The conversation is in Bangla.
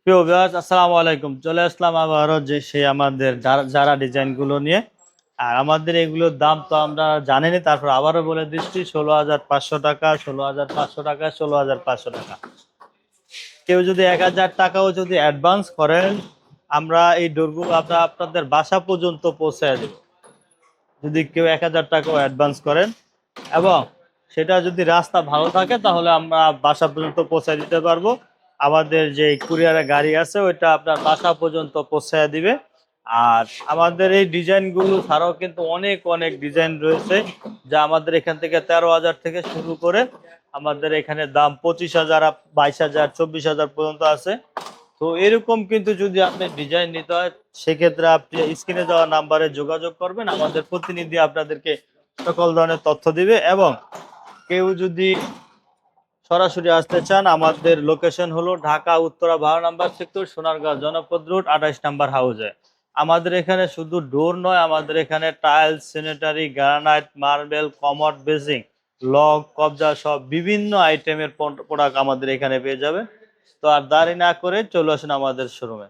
প্রিয় ভিউয়ার্স, আসসালামু আলাইকুম। চলে আসলাম আবারও যে সেই আমাদের যারা ডিজাইনগুলো নিয়ে। আর আমাদের এগুলোর দাম তো আমরা জানিনি, তারপর আবারও বলে দিচ্ছি ১৬,৫০০ টাকা, ১৬,৫০০ টাকা, ১৬,৫০০ টাকা। কেউ যদি ১,০০০ টাকাও যদি অ্যাডভান্স করেন, আমরা এই ডোরগুলো আপনাদের বাসা পর্যন্ত পৌঁছায় দেব। যদি কেউ ১,০০০ টাকাও অ্যাডভান্স করেন এবং সেটা যদি রাস্তা ভালো থাকে তাহলে আমরা বাসা পর্যন্ত পৌঁছায় দিতে পারবো। আমাদের যে কুরিয়ারের গাড়ি আছে ওইটা আপনার বাসা পর্যন্ত পৌঁছায় দিবে। আর আমাদের এই ডিজাইনগুলো ছাড়াও কিন্তু অনেক অনেক ডিজাইন রয়েছে, যা আমাদের এখান থেকে ১৩,০০০ থেকে শুরু করে আমাদের এখানে দাম ২৫,০০০, ২২,০০০, ২৪,০০০ পর্যন্ত আছে। তো এরকম কিন্তু যদি আপনি ডিজাইন নিতে হয়, সেক্ষেত্রে আপনি স্ক্রিনে দেওয়া নাম্বারে যোগাযোগ করবেন। আমাদের প্রতিনিধি আপনাদেরকে সকল ধরনের তথ্য দিবে। এবং কেউ যদি সরাসরি আসতে চান, আমাদের লোকেশন হলো ঢাকা উত্তরা ১২ নম্বর সেক্টর, সোনারগাঁও জনপদ রোড, ২৮ নম্বর হাউজে। আমাদের এখানে শুধু ডোর নয়, আমাদের এখানে tiles, sanitary, granite, marble, commode, basin, lock, কবজা সব বিভিন্ন আইটেমের প্রোডাক্ট আমাদের এখানে পেয়ে যাবে। তো আর দেরি না করে চলে আসুন আমাদের শোরুমে।